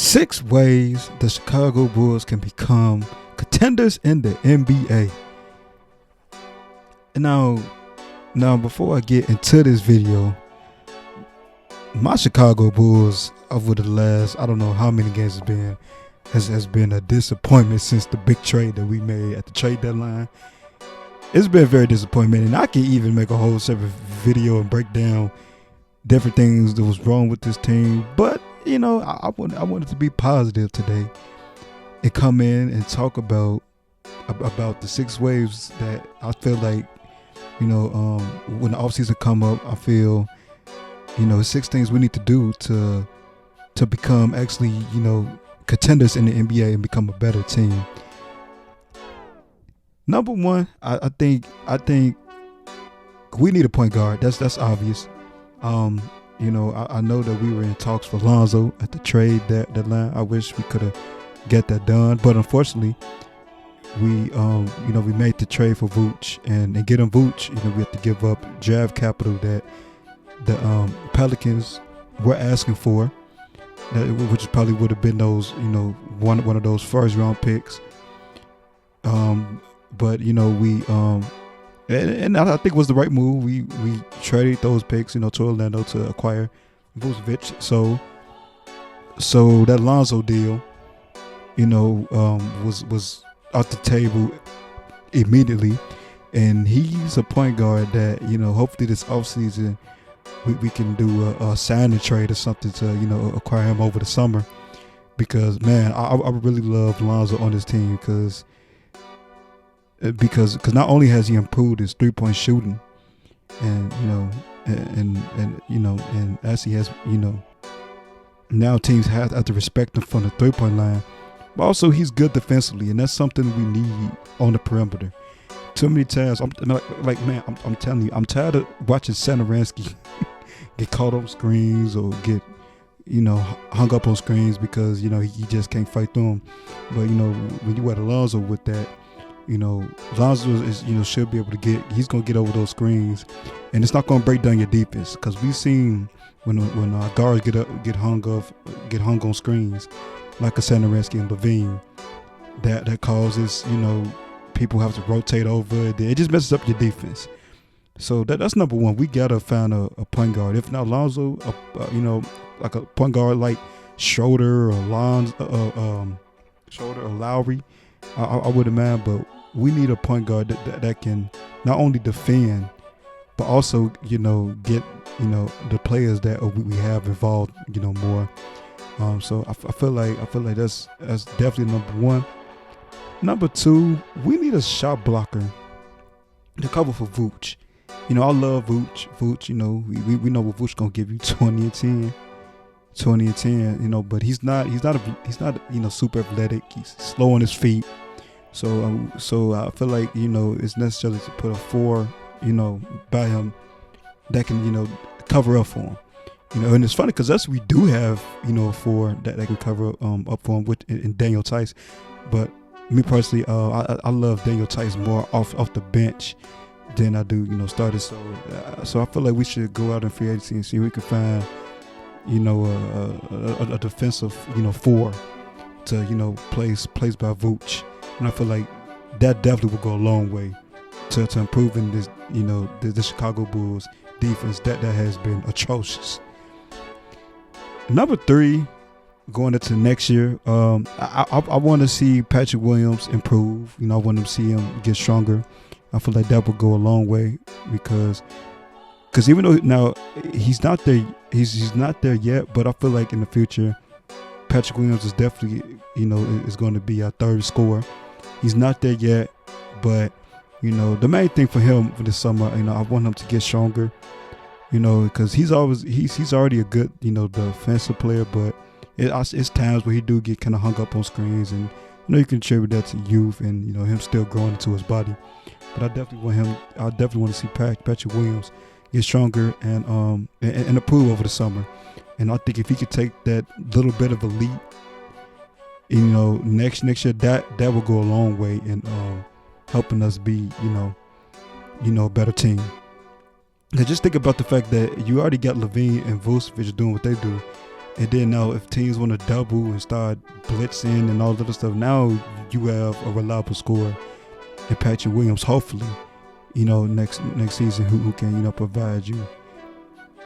6 ways the Chicago Bulls can become contenders in the NBA. Now, before I get into this video, my Chicago Bulls over the last, I don't know how many games it's been, has been a disappointment since the big trade that we made at the trade deadline. It's been very disappointment, and I can even make a whole separate video and break down different things that was wrong with this team. But I wanted to be positive today and come in and talk about the 6 waves that I feel like when the offseason come up, I feel 6 things we need to do to become actually contenders in the NBA and become a better team. Number one, I think we need a point guard. That's obvious. I know that we were in talks for Lonzo at the trade deadline. I wish we could have get that done, but unfortunately, we made the trade for Vooch, and getting Vooch, we have to give up draft capital that the Pelicans were asking for, which probably would have been those one of those first round picks. But and I think it was the right move. We traded those picks, to Orlando to acquire Vucevic. So that Lonzo deal, was off the table immediately, and he's a point guard that hopefully this offseason we can do a sign and trade or something to acquire him over the summer, because man, I really love Lonzo on this team because not only has he improved his 3-point shooting, and as he has now teams have to respect him from the 3-point line, but also he's good defensively, and that's something we need on the perimeter. Too many times, I'm telling you, I'm tired of watching Satoransky get caught on screens or get hung up on screens because he just can't fight through them. But when you add Alonzo with that, Lonzo is should be able to he's gonna get over those screens, and it's not gonna break down your defense, because we've seen when guards get hung on screens like a Satoransky and LaVine, that causes people have to rotate over. It just messes up your defense. So that's number one. We gotta find a point guard. If not Lonzo, like a point guard like Schroeder or Schroeder or Lowry, I wouldn't mind, but we need a point guard that can not only defend, but also get the players that we have involved more. So I feel like that's definitely number one. Number two, we need a shot blocker to cover for Vooch. I love Vooch. Vooch, we know what Vooch gonna give you 20 and 10, but he's not super athletic. He's slow on his feet. So I feel like it's necessary to put a 4 by him that can cover up for him. And it's funny because we do have a 4 that can cover up for him in Daniel Tice. But me personally, I love Daniel Tice more off the bench than I do started. So I feel like we should go out in free agency and see if we can find a defensive 4 to place by Vooch. And I feel like that definitely will go a long way to improving this the Chicago Bulls defense that has been atrocious. Number 3, going into next year, I want to see Patrick Williams improve. I want to see him get stronger. I feel like that will go a long way because even though now he's not there, he's not there yet, but I feel like in the future, Patrick Williams is definitely is going to be our 3rd scorer. He's not there yet, but the main thing for him for this summer, I want him to get stronger. Because he's already a good defensive player, but it's times where he do get kind of hung up on screens, and you can attribute that to youth and him still growing into his body. But I definitely want to see Patrick Williams get stronger and improve over the summer. And I think if he could take that little bit of a leap, next year, that will go a long way in helping us be a better team. Now just think about the fact that you already got LaVine and Vucevic doing what they do, And then now if teams want to double and start blitzing and all that other stuff, now you have a reliable scorer in Patrick Williams, hopefully, next season who can, provide you,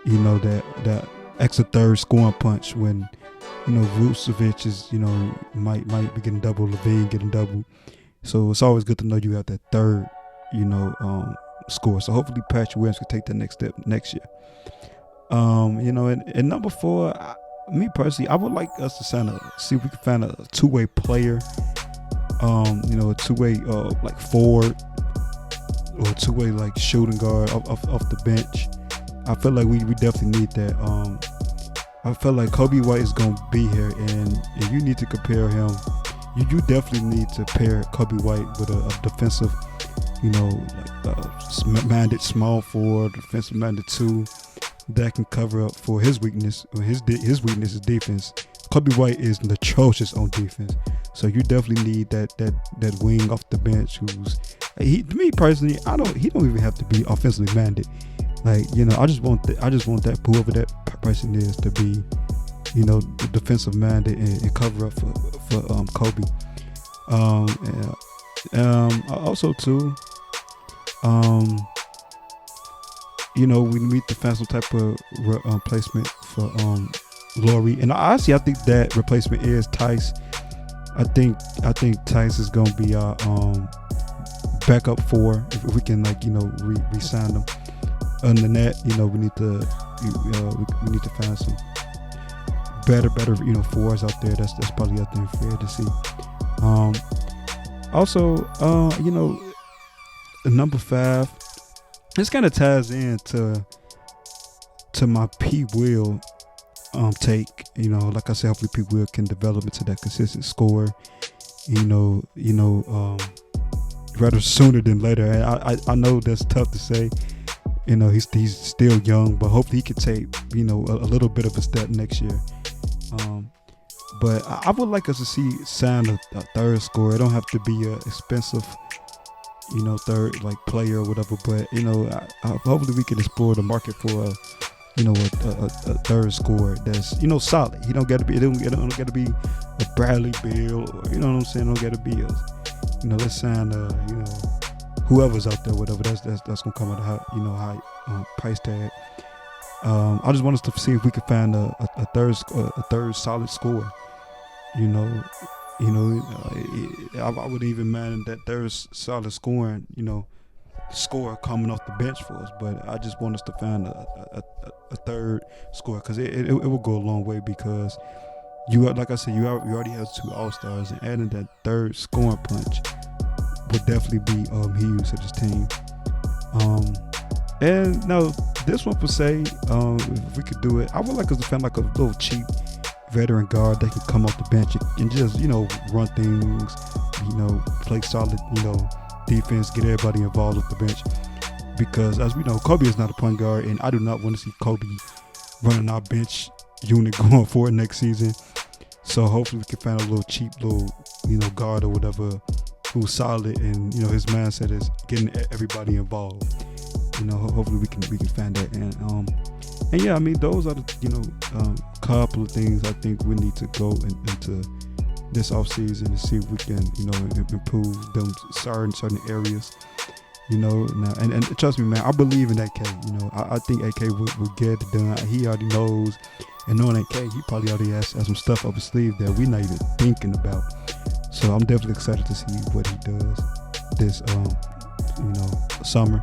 that extra third scoring punch when, Vucevic is, might be getting double, LaVine getting double. So it's always good to know you have that third, score. So hopefully Patrick Williams can take that next step next year. And number 4, me personally, I would like us to see if we can find a two-way player, a two-way like forward or a two-way like shooting guard off the bench. I feel like we definitely need that. I feel like Kobe White is gonna be here, and you need to compare him. You definitely need to pair Kobe White with a defensive, minded small forward, defensive minded 2 that can cover up for his weakness. His weakness is defense. Kobe White is atrocious on defense, so you definitely need that wing off the bench. To me personally, he don't even have to be offensively minded. Like, I just want that whoever that person is to be, defensive minded and cover up for Kobe. Also too, we need to find some type of replacement for Laurie. And I think that replacement is Tice. I think Tice is gonna be our backup 4 if we can re-sign them. Other than that, we need to find some better fours out there. That's probably out there fair to see. Also, number 5. This kind of ties into my P. Will take. Like I said, hopefully P. Will can develop into that consistent scorer. Rather sooner than later. And I know that's tough to say. He's still young, but hopefully he can take a little bit of a step next year. But I would like us to sign a third scorer. It don't have to be a expensive, third player or whatever. But hopefully we can explore the market for a third scorer that's solid. He don't got to be. It don't got to be a Bradley Beal, or what I'm saying. Don't got to be a let's sign whoever's out there, whatever. That's gonna come at a high price tag. I just want us to see if we can find a third solid scorer. I would even mind that third solid scoring, scorer coming off the bench for us. But I just want us to find a third scorer, because it will go a long way, because like I said, you already have 2 All-Stars, and adding that third scoring punch would definitely be huge to this team. And now this one per se, if we could do it, I would like us to find like a little cheap veteran guard that can come off the bench and just run things, play solid defense, get everybody involved off the bench. Because as we know, Kobe is not a point guard, and I do not want to see Kobe running our bench unit going forward next season. So hopefully we can find a little cheap guard or whatever who's solid, and his mindset is getting everybody involved. Hopefully we can find that. And yeah, I mean, those are the couple of things I think we need to go into this off season and see if we can improve them certain areas. Now, and trust me, man, I believe in AK. I think AK will get it done. He already knows, and knowing AK, he probably already has some stuff up his sleeve that we're not even thinking about. So I'm definitely excited to see what he does this summer.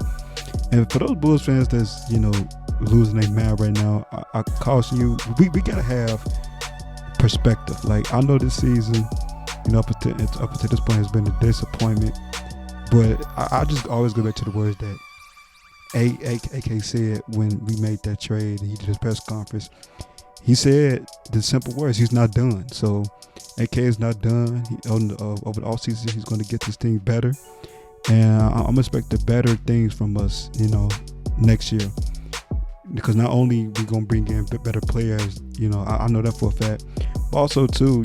And for those Bulls fans that's losing their mind right now, I caution you, we gotta have perspective. Like, I know this season, up until this point has been a disappointment, but I just always go back to the words that AK said when we made that trade and he did his press conference. He said the simple words: he's not done. So AK is not done. Over the offseason, he's going to get this thing better, and I'm expecting better things from us, next year. Because not only we gonna bring in better players, I know that for a fact, but also too,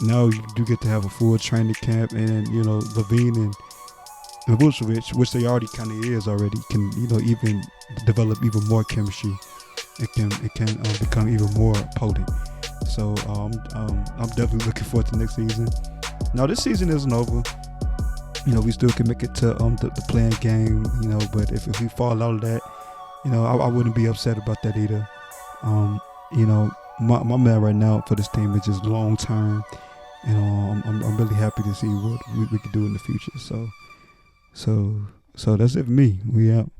now you do get to have a full training camp, and LaVine and Vucevic, which they already kind of is already, can even develop even more chemistry it can become even more potent. So I'm definitely looking forward to next season. Now this season isn't over. We still can make it to the playing game. But if we fall out of that, I wouldn't be upset about that either. My man right now for this team is just long term. I'm really happy to see what we can do in the future. So that's it for me. We out.